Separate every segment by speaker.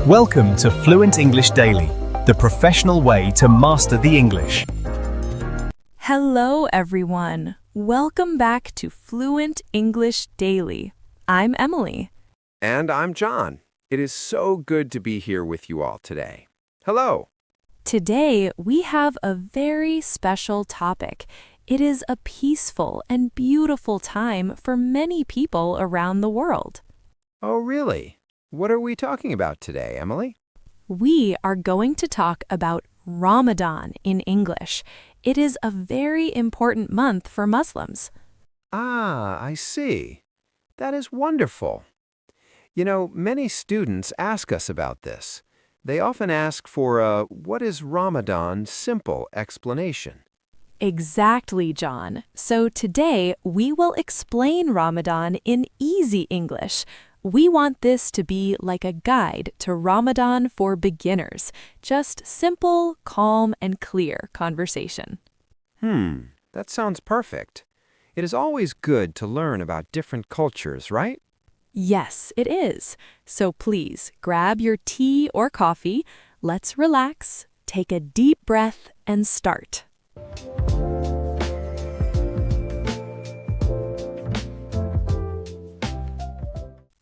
Speaker 1: Welcome to Fluent English Daily, the professional way to master the English.
Speaker 2: Hello, everyone. Welcome back to Fluent English Daily. I'm Emily.
Speaker 3: And I'm John. It is so good to be here with you all today. Hello.
Speaker 2: Today, we have a very special topic. It is a peaceful and beautiful time for many people around the world.
Speaker 3: Oh, really? What are we talking about today, Emily?
Speaker 2: We are going to talk about Ramadan in English. It is a very important month for Muslims.
Speaker 3: Ah, I see. That is wonderful. You know, many students ask us about this. They often ask for a "what is Ramadan?" simple explanation.
Speaker 2: Exactly, John. So today, we will explain Ramadan in easy English. We want this to be like a guide to Ramadan for beginners. Just simple, calm, and clear conversation.
Speaker 3: That sounds perfect. It is always good to learn about different cultures, right?
Speaker 2: Yes, it is. So please grab your tea or coffee. Let's relax, take a deep breath, and start.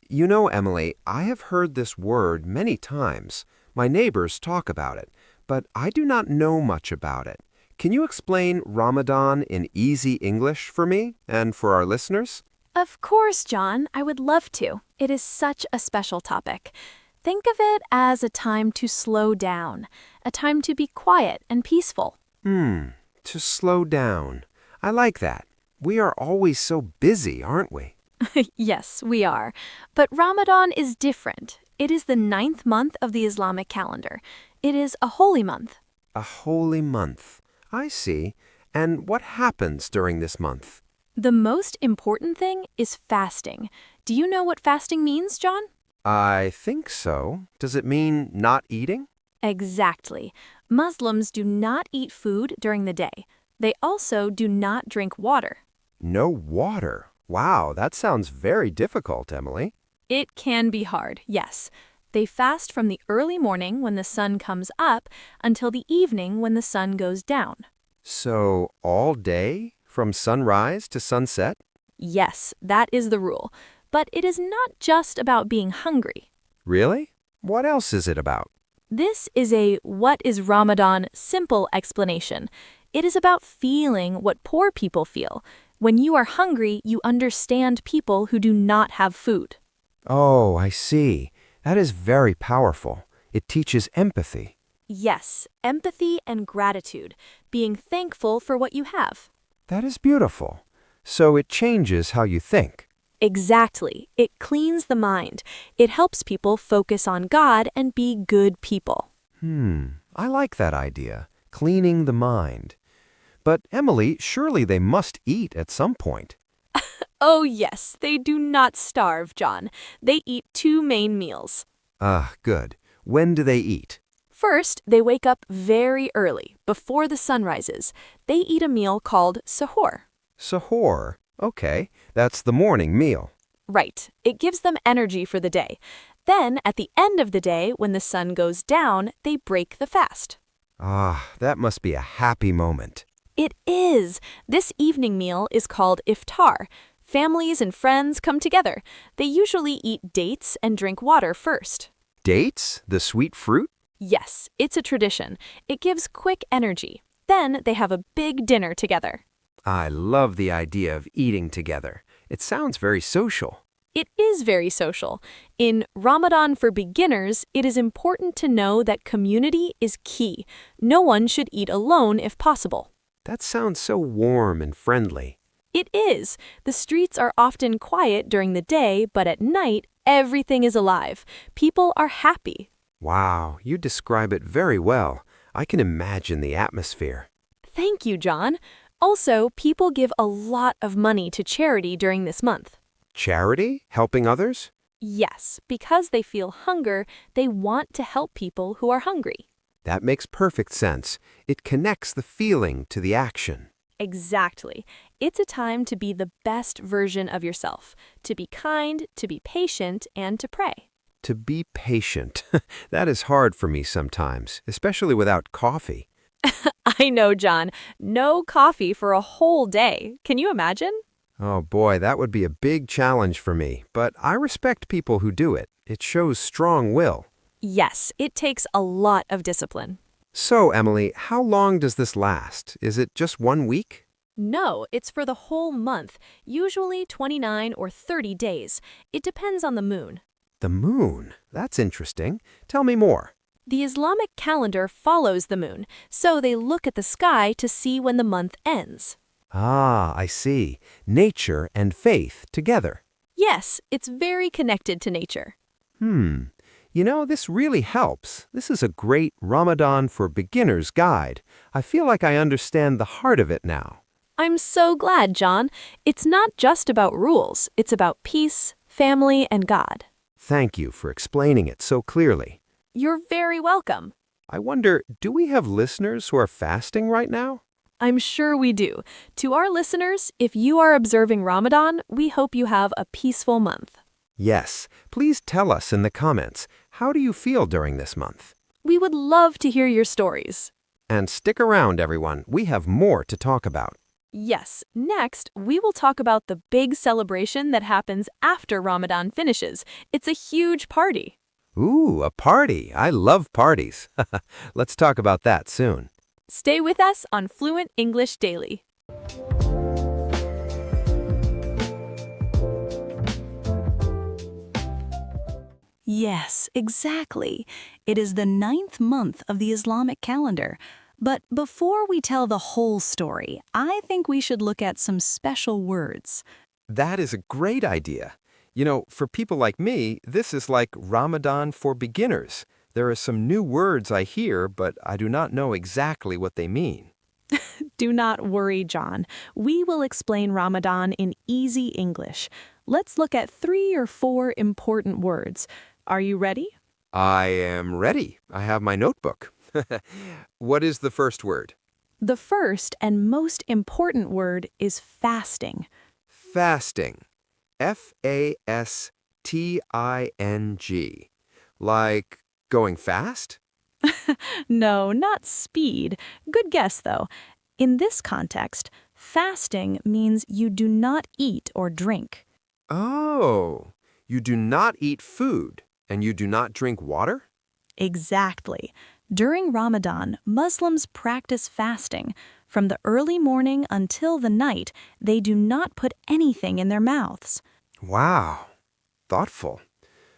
Speaker 3: You know, Emily, I have heard this word many times. My neighbors talk about it, but I do not know much about it. Can you explain Ramadan in easy English for me and for our listeners?
Speaker 4: Of course, John, I would love to. It is such a special topic. Think of it as a time to slow down, a time to be quiet and peaceful.
Speaker 3: To slow down. I like that. We are always so busy, aren't we?
Speaker 4: Yes, we are. But Ramadan is different. It is the 9th month of the Islamic calendar. It is a holy month.
Speaker 3: A holy month. I see. And what happens during this month?
Speaker 4: The most important thing is fasting. Do you know what fasting means, John?
Speaker 3: I think so. Does it mean not eating?
Speaker 4: Exactly. Muslims do not eat food during the day. They also do not drink water.
Speaker 3: No water. Wow, that sounds very difficult, Emily.
Speaker 4: It can be hard, yes. They fast from the early morning when the sun comes up until the evening when the sun goes down.
Speaker 3: So, all day? From sunrise to sunset?
Speaker 4: Yes, that is the rule. But it is not just about being hungry.
Speaker 3: Really? What else is it about?
Speaker 4: This is a "what is Ramadan" simple explanation. It is about feeling what poor people feel. When you are hungry, you understand people who do not have food.
Speaker 3: Oh, I see. That is very powerful. It teaches empathy.
Speaker 4: Yes, empathy and gratitude, being thankful for what you have.
Speaker 3: That is beautiful. So it changes how you think.
Speaker 4: Exactly. It cleans the mind. It helps people focus on God and be good people.
Speaker 3: I like that idea. Cleaning the mind. But Emily, surely they must eat at some point.
Speaker 4: Oh yes, they do not starve, John. They eat 2 main meals.
Speaker 3: Ah, good. When do they eat?
Speaker 4: First, they wake up very early, before the sun rises. They eat a meal called Suhoor.
Speaker 3: Suhoor. Okay, that's the morning meal.
Speaker 4: Right. It gives them energy for the day. Then, at the end of the day, when the sun goes down, they break the fast.
Speaker 3: Ah, that must be a happy moment.
Speaker 4: It is. This evening meal is called Iftar. Families and friends come together. They usually eat dates and drink water first.
Speaker 3: Dates? The sweet fruit?
Speaker 4: Yes, it's a tradition. It gives quick energy. Then they have a big dinner together.
Speaker 3: I love the idea of eating together. It sounds very social.
Speaker 4: It is very social. In Ramadan for beginners, it is important to know that community is key. No one should eat alone if possible.
Speaker 3: That sounds so warm and friendly.
Speaker 4: It is. The streets are often quiet during the day, but at night, everything is alive. People are happy.
Speaker 3: Wow, you describe it very well. I can imagine the atmosphere.
Speaker 4: Thank you, John. Also, people give a lot of money to charity during this month.
Speaker 3: Charity? Helping others?
Speaker 4: Yes, because they feel hunger, they want to help people who are hungry.
Speaker 3: That makes perfect sense. It connects the feeling to the action.
Speaker 4: Exactly. It's a time to be the best version of yourself, to be kind, to be patient, and to pray.
Speaker 3: To be patient. That is hard for me sometimes, especially without coffee.
Speaker 4: I know, John. No coffee for a whole day. Can you imagine?
Speaker 3: Oh boy, that would be a big challenge for me, but I respect people who do it. It shows strong will.
Speaker 4: Yes, it takes a lot of discipline.
Speaker 3: So, Emily, how long does this last? Is it just 1 week?
Speaker 4: No, it's for the whole month, usually 29 or 30 days. It depends on the moon.
Speaker 3: The moon? That's interesting. Tell me more.
Speaker 4: The Islamic calendar follows the moon, so they look at the sky to see when the month ends.
Speaker 3: Ah, I see. Nature and faith together.
Speaker 4: Yes, it's very connected to nature.
Speaker 3: This really helps. This is a great Ramadan for Beginners guide. I feel like I understand the heart of it now.
Speaker 4: I'm so glad, John. It's not just about rules, it's about peace, family, and God.
Speaker 3: Thank you for explaining it so clearly.
Speaker 4: You're very welcome.
Speaker 3: I wonder, do we have listeners who are fasting right now?
Speaker 4: I'm sure we do. To our listeners, if you are observing Ramadan, we hope you have a peaceful month.
Speaker 3: Yes, please tell us in the comments, how do you feel during this month?
Speaker 4: We would love to hear your stories.
Speaker 3: And stick around, everyone. We have more to talk about.
Speaker 4: Yes, next, we will talk about the big celebration that happens after Ramadan finishes. It's a huge party.
Speaker 3: Ooh, a party. I love parties. Let's talk about that soon.
Speaker 4: Stay with us on Fluent English Daily.
Speaker 2: Yes, exactly. It is the 9th month of the Islamic calendar. But before we tell the whole story, I think we should look at some special words.
Speaker 3: That is a great idea. For people like me, this is like Ramadan for beginners. There are some new words I hear, but I do not know exactly what they mean.
Speaker 2: Do not worry, John. We will explain Ramadan in easy English. Let's look at 3 or 4 important words. Are you ready?
Speaker 3: I am ready. I have my notebook. What is the first word?
Speaker 2: The first and most important word is fasting.
Speaker 3: Fasting. Fasting. Like going fast?
Speaker 2: No, not speed. Good guess, though. In this context, fasting means you do not eat or drink.
Speaker 3: Oh, you do not eat food and you do not drink water?
Speaker 2: Exactly. During Ramadan, Muslims practice fasting. From the early morning until the night, they do not put anything in their mouths.
Speaker 3: Wow, thoughtful.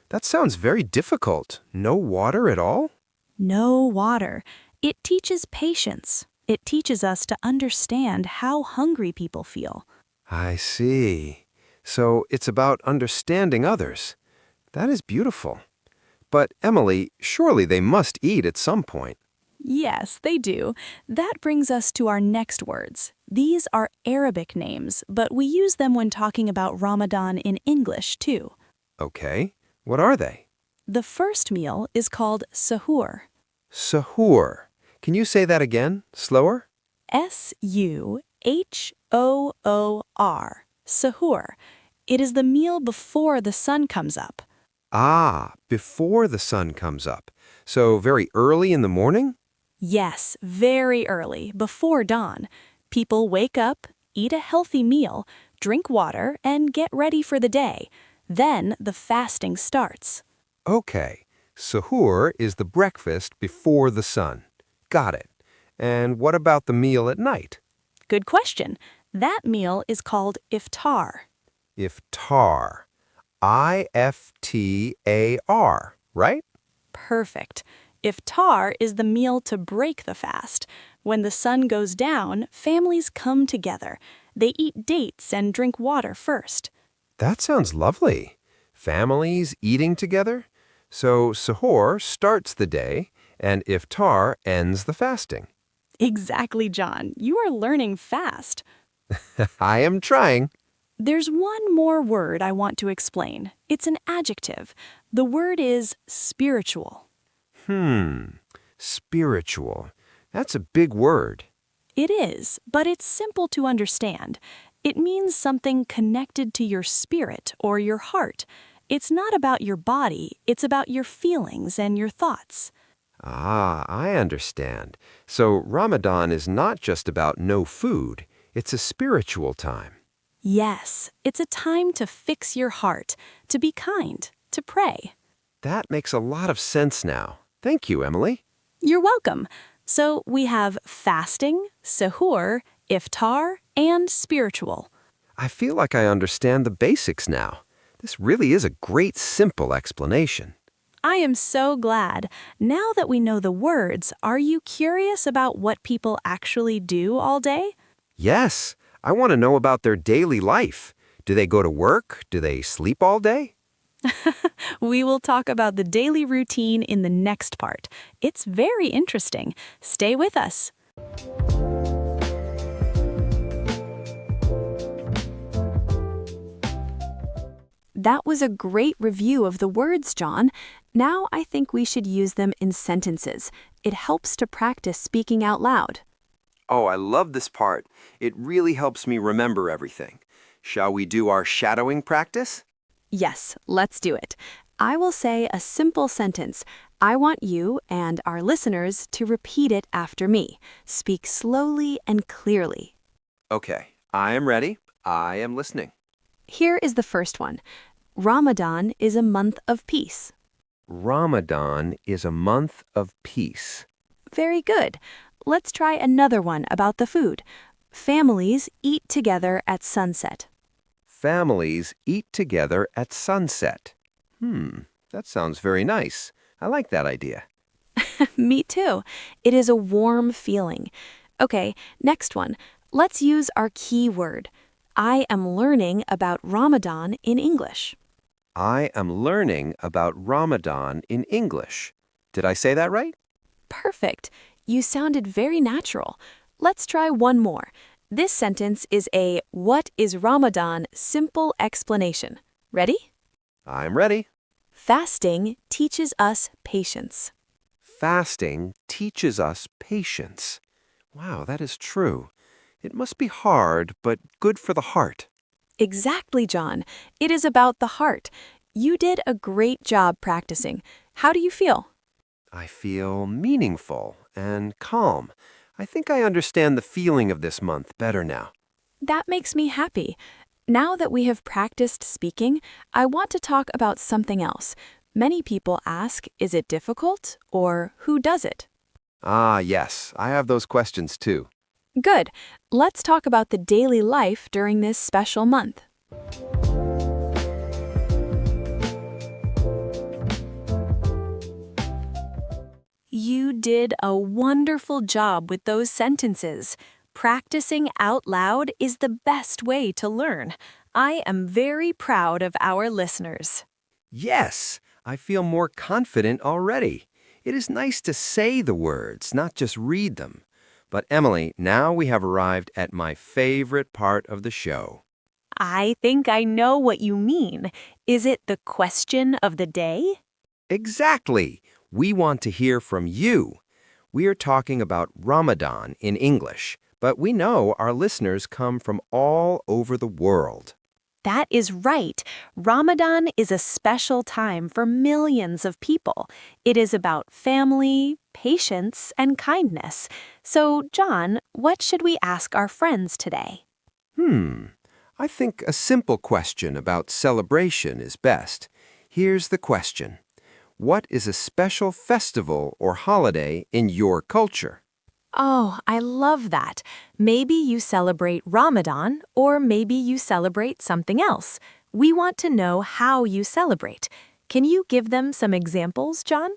Speaker 3: That sounds very difficult. No water at all?
Speaker 2: No water. It teaches patience. It teaches us to understand how hungry people feel.
Speaker 3: I see. So it's about understanding others. That is beautiful. But Emily, surely they must eat at some point.
Speaker 2: Yes, they do. That brings us to our next words. These are Arabic names, but we use them when talking about Ramadan in English, too.
Speaker 3: Okay, what are they?
Speaker 2: The first meal is called Suhoor.
Speaker 3: Suhoor. Can you say that again, slower?
Speaker 2: Suhoor. Suhoor. It is the meal before the sun comes up.
Speaker 3: Ah, before the sun comes up. So very early in the morning?
Speaker 2: Yes, very early, before dawn. People wake up, eat a healthy meal, drink water, and get ready for the day. Then the fasting starts.
Speaker 3: Okay, suhoor is the breakfast before the sun. Got it. And what about the meal at night?
Speaker 2: Good question. That meal is called Iftar.
Speaker 3: Iftar. Iftar, right?
Speaker 2: Perfect. Iftar is the meal to break the fast. When the sun goes down, families come together. They eat dates and drink water first.
Speaker 3: That sounds lovely. Families eating together? So suhoor starts the day and iftar ends the fasting.
Speaker 2: Exactly, John. You are learning fast.
Speaker 3: I am trying.
Speaker 2: There's one more word I want to explain. It's an adjective. The word is spiritual.
Speaker 3: Spiritual. That's a big word.
Speaker 2: It is, but it's simple to understand. It means something connected to your spirit or your heart. It's not about your body, it's about your feelings and your thoughts.
Speaker 3: Ah, I understand. So Ramadan is not just about no food, it's a spiritual time.
Speaker 2: Yes, it's a time to fix your heart, to be kind, to pray.
Speaker 3: That makes a lot of sense now. Thank you, Emily.
Speaker 2: You're welcome. So we have fasting, suhoor, iftar, and spiritual.
Speaker 3: I feel like I understand the basics now. This really is a great, simple explanation.
Speaker 2: I am so glad. Now that we know the words, are you curious about what people actually do all day?
Speaker 3: Yes, I want to know about their daily life. Do they go to work? Do they sleep all day?
Speaker 2: We will talk about the daily routine in the next part. It's very interesting. Stay with us. That was a great review of the words, John. Now I think we should use them in sentences. It helps to practice speaking out loud.
Speaker 3: Oh, I love this part. It really helps me remember everything. Shall we do our shadowing practice?
Speaker 2: Yes, let's do it. I will say a simple sentence. I want you and our listeners to repeat it after me. Speak slowly and clearly.
Speaker 3: Okay, I am ready. I am listening.
Speaker 2: Here is the first one. Ramadan is a month of peace.
Speaker 3: Ramadan is a month of peace.
Speaker 2: Very good. Let's try another one about the food. Families eat together at sunset.
Speaker 3: Families eat together at sunset. That sounds very nice. I like that idea.
Speaker 2: Me too. It is a warm feeling. Okay, next one. Let's use our key word. I am learning about Ramadan in English.
Speaker 3: I am learning about Ramadan in English. Did I say that right?
Speaker 2: Perfect. You sounded very natural. Let's try one more. This sentence is a "What is Ramadan?" simple explanation. Ready?
Speaker 3: I'm ready.
Speaker 2: Fasting teaches us patience.
Speaker 3: Fasting teaches us patience. Wow, that is true. It must be hard, but good for the heart.
Speaker 2: Exactly, John. It is about the heart. You did a great job practicing. How do you feel?
Speaker 3: I feel meaningful and calm. I think I understand the feeling of this month better now.
Speaker 2: That makes me happy. Now that we have practiced speaking, I want to talk about something else. Many people ask, is it difficult? Or who does it?
Speaker 3: Ah, yes, I have those questions too.
Speaker 2: Good. Let's talk about the daily life during this special month. You did a wonderful job with those sentences. Practicing out loud is the best way to learn. I am very proud of our listeners.
Speaker 3: Yes, I feel more confident already. It is nice to say the words, not just read them. But Emily, now we have arrived at my favorite part of the show.
Speaker 2: I think I know what you mean. Is it the question of the day?
Speaker 3: Exactly. We want to hear from you. We are talking about Ramadan in English, but we know our listeners come from all over the world.
Speaker 2: That is right. Ramadan is a special time for millions of people. It is about family, patience, and kindness. So, John, what should we ask our friends today?
Speaker 3: I think a simple question about celebration is best. Here's the question. What is a special festival or holiday in your culture?
Speaker 2: Oh, I love that. Maybe you celebrate Ramadan, or maybe you celebrate something else. We want to know how you celebrate. Can you give them some examples, John?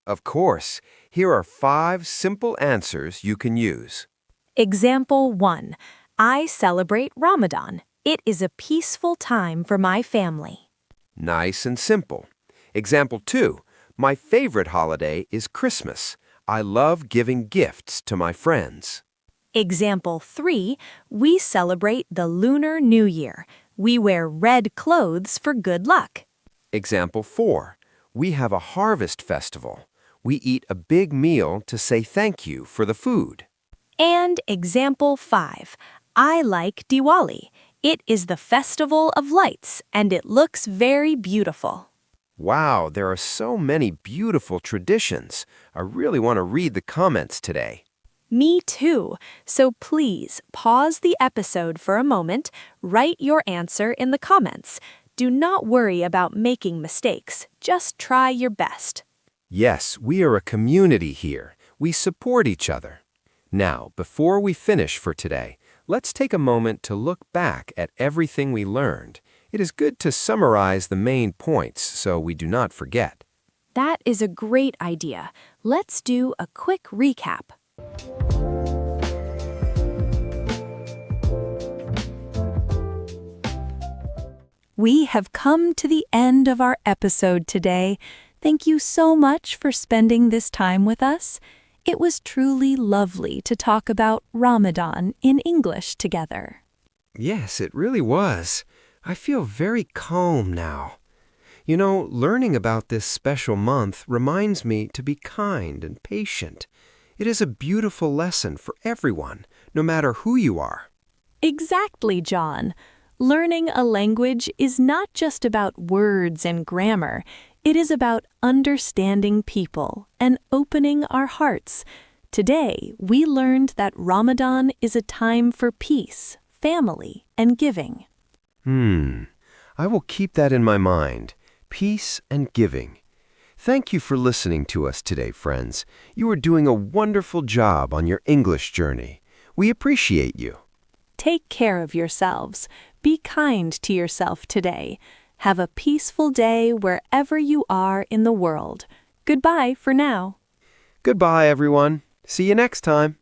Speaker 3: Of course. Here are 5 simple answers you can use.
Speaker 2: Example 1. I celebrate Ramadan. It is a peaceful time for my family.
Speaker 3: Nice and simple. Example 2. My favorite holiday is Christmas. I love giving gifts to my friends.
Speaker 2: Example 3. We celebrate the Lunar New Year. We wear red clothes for good luck.
Speaker 3: Example 4. We have a harvest festival. We eat a big meal to say thank you for the food.
Speaker 2: And example 5. I like Diwali.
Speaker 4: It is the Festival of Lights, and it looks very beautiful.
Speaker 3: Wow, there are so many beautiful traditions. I really want to read the comments today.
Speaker 4: Me too. So please pause the episode for a moment, write your answer in the comments. Do not worry about making mistakes. Just try your best.
Speaker 3: Yes, we are a community here. We support each other. Now, before we finish for today, let's take a moment to look back at everything we learned. It is good to summarize the main points so we do not forget.
Speaker 4: That is a great idea. Let's do a quick recap.
Speaker 2: We have come to the end of our episode today. Thank you so much for spending this time with us. It was truly lovely to talk about Ramadan in English together.
Speaker 3: Yes, it really was. I feel very calm now. You know, learning about this special month reminds me to be kind and patient. It is a beautiful lesson for everyone, no matter who you are.
Speaker 2: Exactly, John. Learning a language is not just about words and grammar. It is about understanding people and opening our hearts. Today, we learned that Ramadan is a time for peace, family, and giving.
Speaker 3: I will keep that in my mind. Peace and giving. Thank you for listening to us today, friends. You are doing a wonderful job on your English journey. We appreciate you.
Speaker 2: Take care of yourselves. Be kind to yourself today. Have a peaceful day wherever you are in the world. Goodbye for now.
Speaker 3: Goodbye, everyone. See you next time.